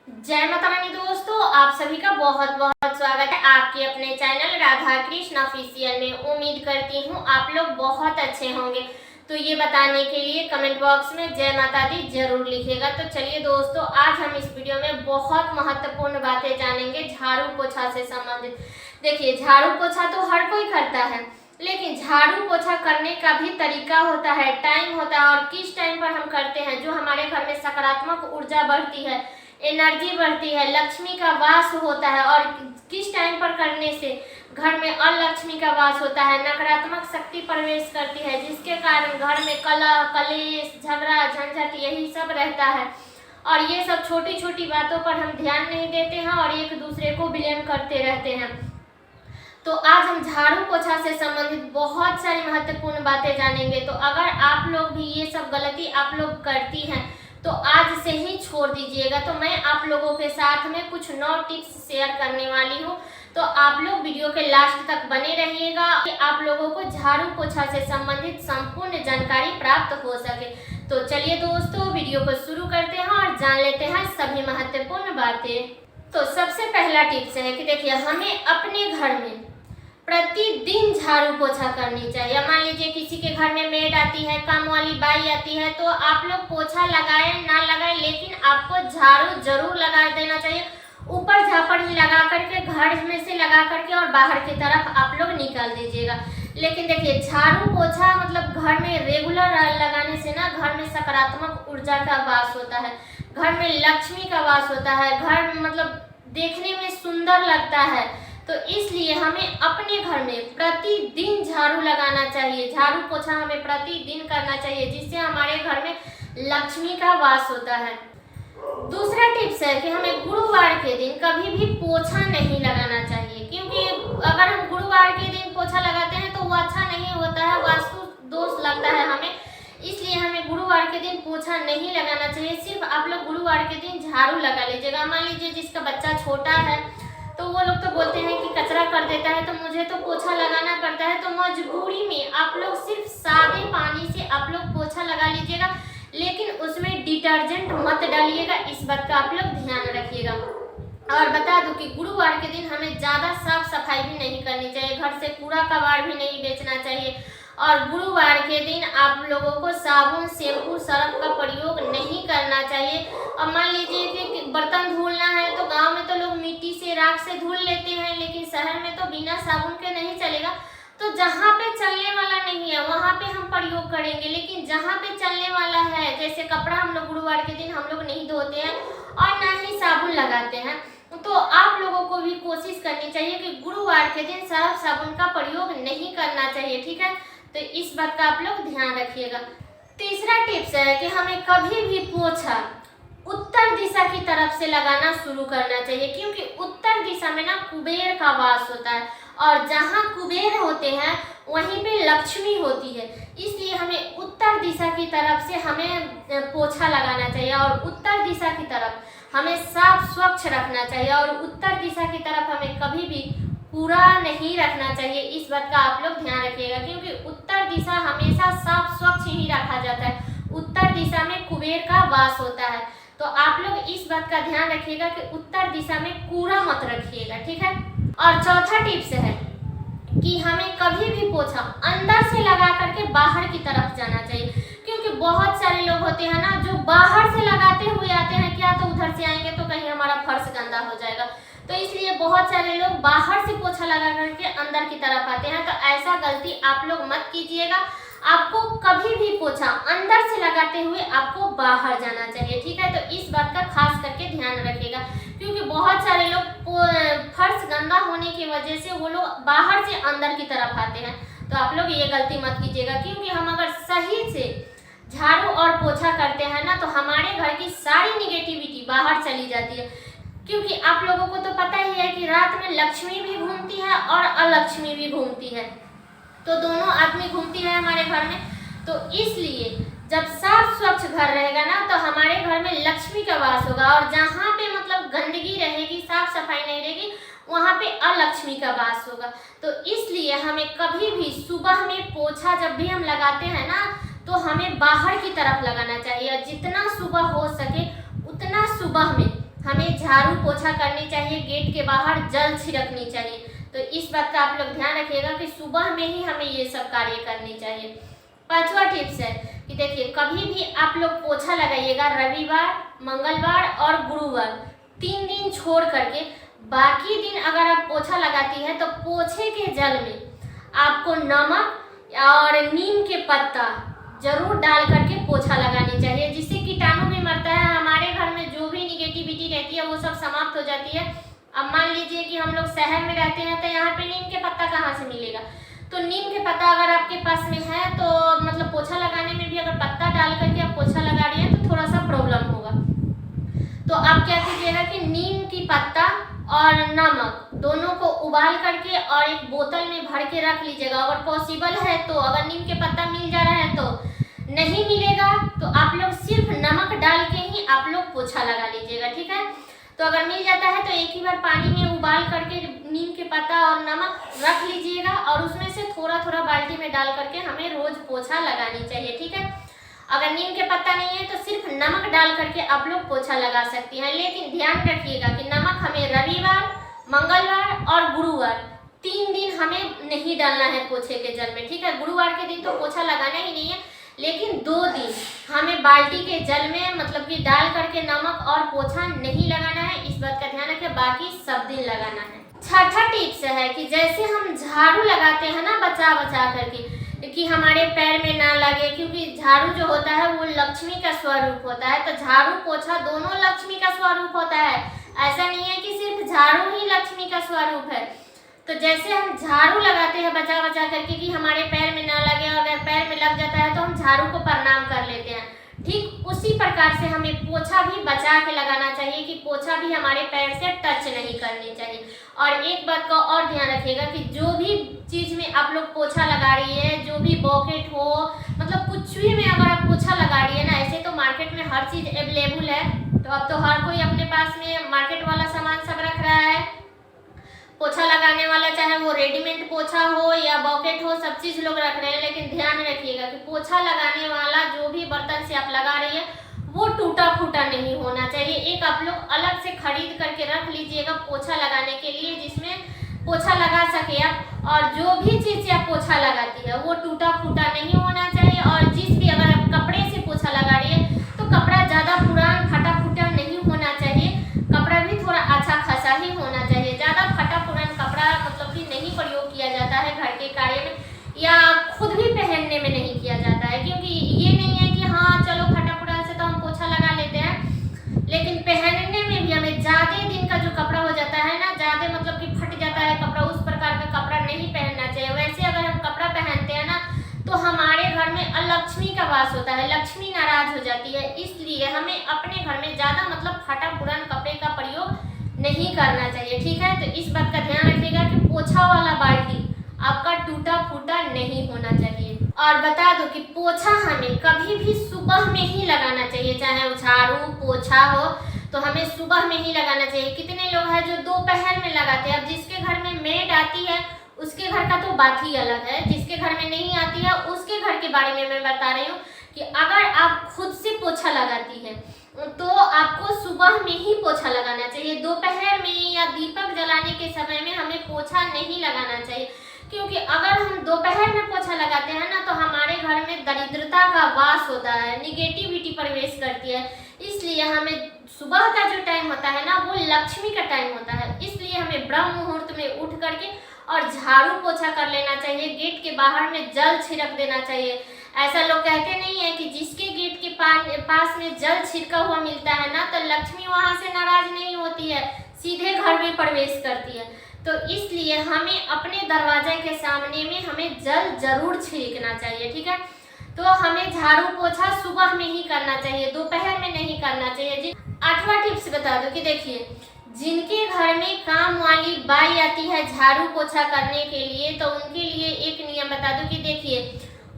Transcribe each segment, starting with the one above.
जय माता रानी दोस्तों, आप सभी का बहुत बहुत स्वागत है आपके अपने चैनल राधा कृष्ण ऑफिशियल में। उम्मीद करती हूँ आप लोग बहुत अच्छे होंगे। तो ये बताने के लिए कमेंट बॉक्स में जय माता दी जरूर लिखिएगा। तो चलिए दोस्तों, आज हम इस वीडियो में बहुत महत्वपूर्ण बातें जानेंगे झाड़ू पोछा से संबंधित। देखिए, झाड़ू पोछा तो हर कोई करता है, लेकिन झाड़ू पोछा करने का भी तरीका होता है, टाइम होता है, और किस टाइम पर हम करते हैं जो हमारे घर में सकारात्मक ऊर्जा बढ़ती है, एनर्जी बढ़ती है, लक्ष्मी का वास होता है, और किस टाइम पर करने से घर में अलक्ष्मी का वास होता है, नकारात्मक शक्ति प्रवेश करती है, जिसके कारण घर में कलह, कलेश, झगड़ा, झंझट यही सब रहता है। और ये सब छोटी छोटी बातों पर हम ध्यान नहीं देते हैं और एक दूसरे को ब्लेम करते रहते हैं। तो आज हम झाड़ू पोछा से संबंधित बहुत सारी महत्वपूर्ण बातें जानेंगे। तो अगर आप लोग भी ये सब गलती आप लोग करती हैं तो आज से ही छोड़ दीजिएगा। तो मैं आप लोगों के साथ में कुछ 9 टिप्स शेयर करने वाली हूँ, तो आप लोग वीडियो के लास्ट तक बने रहिएगा कि आप लोगों को झाड़ू पोछा से संबंधित संपूर्ण जानकारी प्राप्त हो सके। तो चलिए दोस्तों, वीडियो को शुरू करते हैं और जान लेते हैं सभी महत्वपूर्ण बातें। तो सबसे पहला टिप्स है कि देखिए, हमें अपने घर में प्रतिदिन झाड़ू पोछा करनी चाहिए। मान लीजिए किसी के घर में मेड आती है, काम वाली बाई आती है, तो आप लोग पोछा लगाए ना लगाए, लेकिन आपको झाड़ू जरूर लगा देना चाहिए। ऊपर झापड़ ही लगा करके, घर में से लगा करके और बाहर की तरफ आप लोग निकाल दीजिएगा। लेकिन देखिए, झाड़ू पोछा मतलब घर में रेगुलर लगाने से ना घर में सकारात्मक ऊर्जा का वास होता है, घर में लक्ष्मी का वास होता है, घर मतलब देखने में सुंदर लगता है। तो इसलिए हमें अपने घर में प्रतिदिन झाड़ू लगाना चाहिए, झाड़ू पोछा हमें प्रतिदिन करना चाहिए, जिससे हमारे घर में लक्ष्मी का वास होता है। दूसरा टिप्स है कि हमें गुरुवार के दिन कभी भी पोछा नहीं लगाना चाहिए, क्योंकि अगर हम गुरुवार के दिन पोछा लगाते हैं तो वो अच्छा नहीं होता है, वास्तु दोष लगता है हमें। इसलिए हमें गुरुवार के दिन पोछा नहीं लगाना चाहिए। सिर्फ आप लोग गुरुवार के दिन झाड़ू लगा लीजिएगा। मान लीजिए जिसका बच्चा छोटा है तो वो लोग तो बोलते हैं कि कचरा कर देता है तो मुझे तो पोछा लगाना पड़ता है, तो मजबूरी में आप लोग सिर्फ सादे पानी से आप लोग पोछा लगा लीजिएगा, लेकिन उसमें डिटर्जेंट मत डालिएगा। इस बात का आप लोग ध्यान रखिएगा। और बता दूं कि गुरुवार के दिन हमें ज़्यादा साफ सफाई भी नहीं करनी चाहिए, घर से कूड़ा कबाड़ भी नहीं बेचना चाहिए, और गुरुवार के दिन आप लोगों को साबुन, शैम्पू, सर्फ का प्रयोग नहीं करना चाहिए। अब मान लीजिए कि बर्तन धुलना है तो गांव में तो लोग मिट्टी से, राख से धुल लेते हैं, लेकिन शहर में तो बिना साबुन के नहीं चलेगा। तो जहाँ पे चलने वाला नहीं है वहाँ पे हम प्रयोग करेंगे, लेकिन जहाँ पे चलने वाला है, जैसे कपड़ा हम लोग गुरुवार के दिन हम लोग नहीं धोते हैं और ना ही साबुन लगाते हैं, तो आप लोगों को भी कोशिश करनी चाहिए कि गुरुवार के दिन सर्फ साबुन का प्रयोग नहीं करना चाहिए, ठीक है। तो इस बात का आप लोग ध्यान रखिएगा। तीसरा टिप्स है कि हमें कभी भी पोछा उत्तर दिशा की तरफ से लगाना शुरू करना चाहिए, क्योंकि उत्तर दिशा में ना कुबेर का वास होता है, और जहाँ कुबेर होते हैं वहीं पे लक्ष्मी होती है। इसलिए हमें उत्तर दिशा की तरफ से हमें पोछा लगाना चाहिए, और उत्तर दिशा की तरफ हमें साफ स्वच्छ रखना चाहिए, और उत्तर दिशा की तरफ हमें कभी भी कूड़ा नहीं रखना चाहिए। इस बात का आप लोग ध्यान रखिएगा, क्योंकि उत्तर दिशा हमेशा साफ स्वच्छ ही रखा जाता है। उत्तर दिशा में कुबेर का वास होता है, तो आप लोग इस बात का ध्यान रखिएगा कि उत्तर दिशा में कूड़ा मत रखिएगा, ठीक है। और चौथा टिप्स है कि हमें कभी भी पोछा अंदर से लगा करके बाहर की तरफ जाना चाहिए, क्योंकि बहुत सारे लोग होते हैं ना जो बाहर से लगाते हुए आते हैं, क्या तो उधर से आएंगे तो कहीं हमारा फर्श गंदा हो जाएगा, तो इसलिए बहुत सारे लोग बाहर से पोछा लगा करके अंदर की तरफ आते हैं। तो ऐसा गलती आप लोग मत कीजिएगा। आपको कभी भी पोछा अंदर से लगाते हुए आपको बाहर जाना चाहिए, ठीक है। तो इस बात का खास करके ध्यान रखिएगा, क्योंकि बहुत सारे लोग फर्श गंदा होने की वजह से वो लोग बाहर से अंदर की तरफ आते हैं। तो आप लोग ये गलती मत कीजिएगा, क्योंकि हम अगर सही से झाड़ू और पोछा करते हैं ना तो हमारे घर की सारी निगेटिविटी बाहर चली जाती है। क्योंकि आप लोगों को तो पता ही है कि रात में लक्ष्मी भी घूमती है और अलक्ष्मी भी घूमती है, तो दोनों आदमी घूमती है हमारे घर में। तो इसलिए जब साफ स्वच्छ घर रहेगा ना तो हमारे घर में लक्ष्मी का वास होगा, और जहाँ पे मतलब गंदगी रहेगी, साफ सफाई नहीं रहेगी, वहाँ पे अलक्ष्मी का वास होगा। तो इसलिए हमें कभी भी सुबह में पोछा जब भी हम लगाते हैं ना तो हमें बाहर की तरफ लगाना चाहिए, और जितना सुबह हो सके उतना सुबह में हमें झाड़ू पोछा करनी चाहिए, गेट के बाहर जल छिड़कनी चाहिए। तो इस बात का आप लोग ध्यान रखिएगा कि सुबह में ही हमें ये सब कार्य करनी चाहिए। 5वां टिप्स है कि देखिए, कभी भी आप लोग पोछा लगाइएगा रविवार, मंगलवार और गुरुवार, 3 दिन छोड़ करके। बाकी दिन अगर आप पोछा लगाती है तो पोछे के जल में आपको नमक और नीम के पत्ता जरूर डाल करके पोछा लगानी चाहिए, जिससे कीटाणु भी मरता है। हमारे घर में जो भी निगेटिविटी रहती है वो सब समाप्त हो जाती है। अब मान लीजिए कि हम लोग शहर में रहते हैं तो यहाँ पे नीम के पत्ता कहाँ से मिलेगा, तो नीम के पत्ता अगर आपके पास में है तो मतलब पोछा लगाने में भी अगर पत्ता डाल करके आप पोछा लगा रही हैं तो थोड़ा सा प्रॉब्लम होगा। तो आप क्या कीजिएगा कि नीम की पत्ता और नमक दोनों को उबाल करके और एक बोतल में भर के रख लीजिएगा। अगर पॉसिबल है तो, अगर नीम के पत्ता मिल जा रहा है तो, नहीं मिलेगा तो आप लोग सिर्फ नमक डाल के ही आप लोग पोछा लगा लीजिएगा, ठीक है। तो अगर मिल जाता है तो एक ही बार पानी में उबाल करके नीम के पत्ता और नमक रख लीजिएगा और उसमें से थोड़ा थोड़ा बाल्टी में डाल करके हमें रोज पोछा लगानी चाहिए, ठीक है। अगर नीम के पत्ता नहीं है तो सिर्फ नमक डाल करके आप लोग पोछा लगा सकती हैं। लेकिन ध्यान रखिएगा कि नमक हमें रविवार, मंगलवार और गुरुवार 3 दिन हमें नहीं डालना है पोछे के जल में, ठीक है। गुरुवार के दिन तो पोछा लगाना ही नहीं है, लेकिन 2 दिन हमें बाल्टी के जल में मतलब कि डाल करके नमक और पोछा नहीं लगाना है। इस बात का ध्यान रखें, बाकी सब दिन लगाना है। 6वां टिप्स है कि जैसे हम झाड़ू लगाते हैं ना बचा बचा करके, कि हमारे पैर में ना लगे, क्योंकि झाड़ू जो होता है वो लक्ष्मी का स्वरूप होता है। तो झाड़ू पोछा दोनों लक्ष्मी का स्वरूप होता है। ऐसा नहीं है कि सिर्फ झाड़ू ही लक्ष्मी का स्वरूप है। तो जैसे हम झाड़ू लगाते हैं बचा बचा करके कि हमारे पैर में ना लगे, और अगर पैर में लग जाता है तो हम झाड़ू को प्रणाम कर लेते हैं, ठीक उसी प्रकार से हमें पोछा भी बचा के लगाना चाहिए कि पोछा भी हमारे पैर से टच नहीं करनी चाहिए। और एक बात का और ध्यान रखिएगा कि जो भी चीज में आप लोग पोछा लगा रही है, जो भी बॉकेट हो, मतलब कुछ भी में अगर आप पोछा लगा रही है ना, ऐसे तो मार्केट में हर चीज अवेलेबल है, तो अब तो हर कोई अपने पास में मार्केट वाला सामान सब रख रहा है। पोछा लगाने वाला चाहे वो रेडीमेड पोछा हो या बॉकेट हो, सब चीज लोग रख रहे हैं। लेकिन ध्यान रखिएगा कि पोछा लगाने वाला जो भी बर्तन से आप लगा रही है वो टूटा फूटा नहीं होना चाहिए। एक आप लोग अलग से खरीद करके रख लीजिएगा पोछा लगाने के लिए, जिसमें पोछा लगा सके आप। और जो भी चीज से आप पोछा लगाती है वो टूटा फूटा नहीं होना चाहिए। और जिस भी अगर आप कपड़े से पोछा लगा रही है तो कपड़ा ज्यादा पुरान फटा फूटा नहीं होना चाहिए, कपड़ा भी थोड़ा अच्छा खासा ही होना चाहिए। ज्यादा फटा पुरान कपड़ा मतलब कि नहीं प्रयोग किया जाता है घर के कार्य में, या खुद भी पहनने में नहीं किया जाता है। क्योंकि ये नहीं है कि हाँ चलो फटा पुरान से तो हम पोछा लगा लेते हैं, लेकिन पहनने में भी हमें ज्यादा दिन का जो कपड़ा हो जाता है ना, ज्यादा मतलब कि फट जाता है कपड़ा, उस प्रकार का कपड़ा नहीं पहनना चाहिए। वैसे अगर हम कपड़ा पहनते हैं ना तो हमारे घर में अलक्ष्मी का वास होता है, लक्ष्मी नाराज हो जाती है। इसलिए हमें अपने घर में ज्यादा मतलब फटा पुरान कपड़े का प्रयोग नहीं करना चाहिए, ठीक है। तो इस बात का ध्यान रखिएगा कि पोछा वाला बाल्टी आपका टूटा फूटा नहीं होना चाहिए। और बता दो कि पोछा हमें कभी भी सुबह में ही लगाना चाहिए, चाहे वो झाड़ू पोछा हो तो हमें सुबह में ही लगाना चाहिए। कितने लोग हैं जो दोपहर में लगाते हैं। अब जिसके घर में मेड आती है उसके घर का तो बात ही अलग है, जिसके घर में नहीं आती है उसके घर के बारे में मैं बता रही हूँ कि अगर आप खुद से पोछा लगाती है तो आपको सुबह में ही पोछा लगाना चाहिए। दोपहर में या दीपक जलाने के समय में हमें पोछा नहीं लगाना चाहिए, क्योंकि अगर हम दोपहर में पोछा लगाते हैं ना तो हमारे घर में दरिद्रता का वास होता है, निगेटिविटी प्रवेश करती है। इसलिए हमें सुबह का जो टाइम होता है ना वो लक्ष्मी का टाइम होता है। इसलिए हमें ब्रह्म मुहूर्त में उठ करके और झाड़ू पोछा कर लेना चाहिए, गेट के बाहर में जल छिड़क देना चाहिए। ऐसा लोग कहते नहीं है कि जिसके गेट के पास में जल छिड़का हुआ मिलता है ना तो लक्ष्मी वहां से नाराज नहीं होती है, सीधे घर में प्रवेश करती है। तो इसलिए हमें अपने दरवाजे के सामने में हमें जल जरूर छिड़कना चाहिए, ठीक है। तो हमें झाड़ू पोछा सुबह में ही करना चाहिए, दोपहर में नहीं करना चाहिए। 8वां टिप्स बता दो कि देखिए, जिनके घर में काम वाली बाई आती है झाड़ू पोछा करने के लिए तो उनके लिए एक नियम बता दो कि देखिए,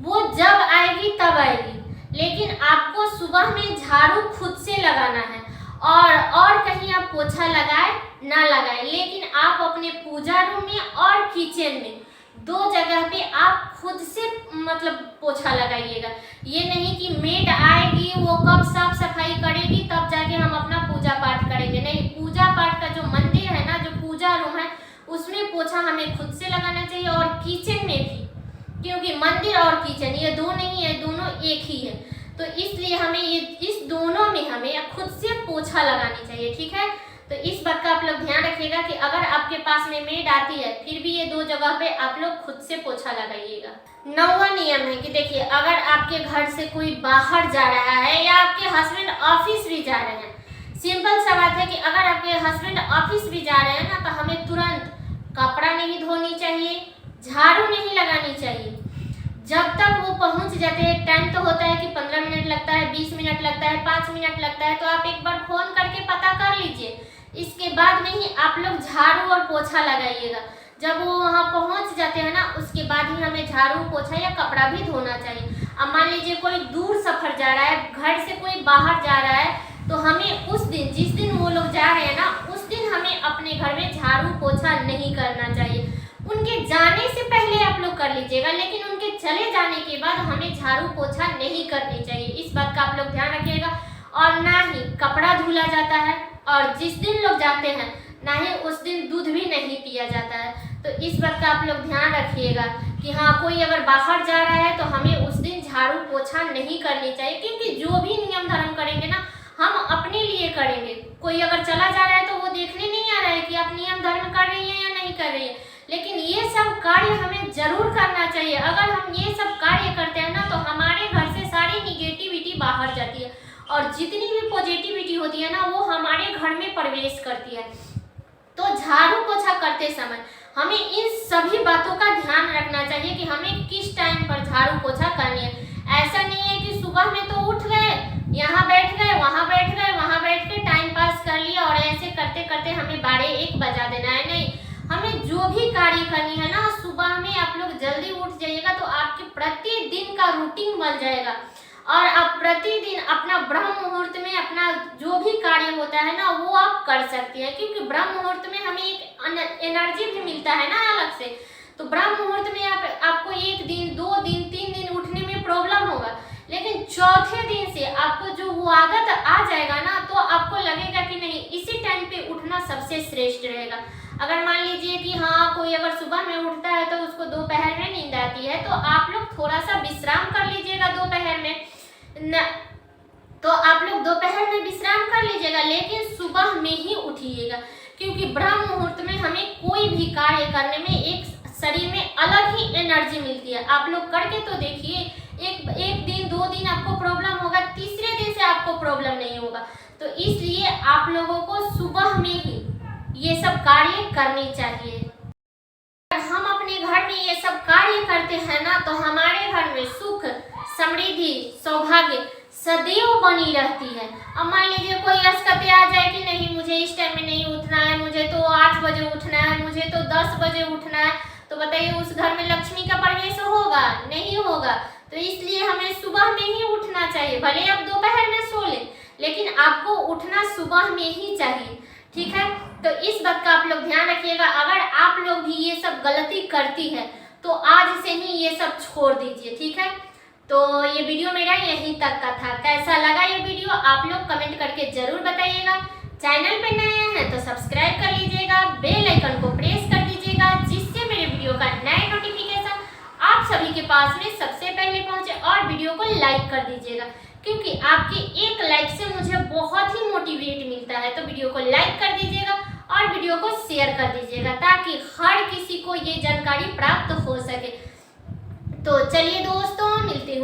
वो जब आएगी तब आएगी, लेकिन आपको सुबह में झाड़ू खुद से लगाना है। और कहीं आप पोछा लगाए ना लगाए, लेकिन आप अपने पूजा रूम में और किचन में 2 जगह पे आप खुद से मतलब पोछा लगाइएगा। ये नहीं कि मेड आएगी वो कब साफ सफाई करेगी तब जाके हम अपना पूजा पाठ करेंगे, नहीं। पोछा हमें खुद से लगाना चाहिए, और किचन में भी, क्योंकि मंदिर और किचन ये दो नहीं है, दोनों एक ही है। तो इसलिए हमें ये इस दोनों में हमें खुद से पोछा लगानी चाहिए, ठीक है। तो इस बात का आप लोग ध्यान रखिएगा कि अगर आपके पास में मेड आती है फिर भी ये दो जगह पे आप लोग खुद से पोछा लगाइएगा। 9वां नियम है कि देखिए, अगर आपके घर से कोई बाहर जा रहा है या आपके हस्बैंड ऑफिस भी जा रहे हैं, सिंपल सा बात है कि अगर आपके हस्बैंड ऑफिस भी जा रहे हैं ना, तो हमें तुरंत कपड़ा नहीं धोनी चाहिए, झाड़ू नहीं लगानी चाहिए। जब तक वो पहुंच जाते हैं, टाइम तो होता है कि 15 मिनट लगता है, 20 मिनट लगता है, 5 मिनट लगता है, तो आप एक बार फोन करके पता कर लीजिए। इसके बाद में ही आप लोग झाड़ू और पोछा लगाइएगा। जब वो वहाँ पहुँच जाते हैं ना, उसके बाद ही हमें झाड़ू, पोछा या कपड़ा भी धोना चाहिए। अब मान लीजिए कोई दूर सफर जा रहा है, घर से कोई बाहर जा रहा है, तो हमें उस दिन, जिस दिन वो लोग जा रहे हैं ना, उस दिन हमें अपने घर में झाड़ू पोछा नहीं करना चाहिए। उनके जाने से पहले आप लोग कर लीजिएगा, लेकिन उनके चले जाने के बाद हमें झाड़ू पोछा नहीं करनी चाहिए। इस बात का आप लोग ध्यान रखिएगा। और ना ही कपड़ा धुला जाता है, और जिस दिन लोग जाते हैं ना ही उस दिन दूध भी नहीं पिया जाता है। तो इस बात का आप लोग ध्यान रखिएगा कि हाँ, कोई अगर बाहर जा रहा है तो हमें उस दिन झाड़ू पोछा नहीं करनी चाहिए, क्योंकि जो भी नियम धर्म करेंगे ना, हम अपने लिए करेंगे। कोई अगर चला जा रहा है तो वो देखने नहीं आ रहा है कि आप नियम धर्म कर रही हैं या नहीं कर रही है, लेकिन ये सब कार्य हमें जरूर करना चाहिए। अगर हम ये सब कार्य करते हैं ना, तो हमारे घर से सारी निगेटिविटी बाहर जाती है, और जितनी भी पॉजिटिविटी होती है ना, वो हमारे घर में प्रवेश करती है। तो झाड़ू पोछा करते समय हमें इन सभी बातों का ध्यान रखना चाहिए कि हमें किस टाइम पर झाड़ू पोछा करनी है। ऐसा नहीं है कि सुबह में तो उठ गए, यहाँ बैठ गए, वहाँ बैठ गए, वहाँ बैठ के टाइम पास कर लिया, और ऐसे करते करते हमें 12-1 बजा देना है। नहीं, हमें जो भी कार्य करनी है ना, सुबह में आप लोग जल्दी उठ जाइएगा, तो आपके प्रतिदिन का रूटीन बन जाएगा, और आप प्रतिदिन अपना ब्रह्म मुहूर्त में अपना जो भी कार्य होता है ना, वो आप कर सकती हैं। क्योंकि ब्रह्म मुहूर्त में हमें एक एनर्जी भी मिलता है ना अलग से। तो ब्रह्म मुहूर्त में आपको 1 दिन, 2 दिन, 3 दिन उठने में प्रॉब्लम होगा, लेकिन चौथे दिन से आपको जो वो आदत आ जाएगा ना, तो आपको लगेगा कि नहीं, इसी टाइम पे उठना सबसे श्रेष्ठ रहेगा। अगर मान लीजिए कि हाँ, कोई अगर सुबह में उठता है तो उसको दोपहर में नींद आती है, तो आप लोग थोड़ा सा विश्राम कर लीजिएगा दोपहर में न, तो आप लोग दोपहर में विश्राम कर लीजिएगा, लेकिन सुबह में ही उठिएगा। क्योंकि ब्रह्म मुहूर्त में हमें कोई भी कार्य करने में एक शरीर में अलग ही एनर्जी मिलती है। आप लोग करके तो देखिए, एक दिन, 2 दिन आपको प्रॉब्लम होगा, तीसरे दिन से आपको प्रॉब्लम नहीं होगा। तो इसलिए आप लोगों को सुबह में ही ये सब कार्य करनी चाहिए। अगर हम अपने घर में ये सब कार्य करते हैं ना, तो हमारे घर में सुख, समृद्धि, सौभाग्य सदैव बनी रहती है। अब मान लीजिए कोई अस्कते आ जाए कि नहीं, मुझे इस टाइम में नहीं उठना है, मुझे तो 8 बजे उठना है, मुझे तो 10 बजे उठना है, तो बताइए उस घर में लक्ष्मी का प्रवेश होगा? नहीं होगा। तो इसलिए हमें सुबह में ही उठना चाहिए। भले आप दोपहर में सो लें, लेकिन आपको उठना सुबह में ही चाहिए, ठीक है। तो इस बात का आप लोग ध्यान रखिएगा। अगर आप लोग भी ये सब गलती करती है तो आज से ही ये सब छोड़ दीजिए, ठीक है। तो ये वीडियो मेरा यहीं तक का था। कैसा लगा ये वीडियो आप लोग कमेंट करके जरूर बताइएगा। चैनल पे नए हैं तो सब्सक्राइब कर लीजिएगा, बेल आइकन को प्रेस कर दीजिएगा, जिससे मेरे वीडियो का नए नोटिफिकेशन आप सभी के पास में सबसे पहले पहुंचे। और वीडियो को लाइक कर दीजिएगा, क्योंकि आपके एक लाइक से मुझे बहुत ही मोटिवेट मिलता है। तो वीडियो को लाइक कर दीजिएगा और वीडियो को शेयर कर दीजिएगा, ताकि हर किसी को ये जानकारी प्राप्त हो सके। तो चलिए दोस्तों, मिलते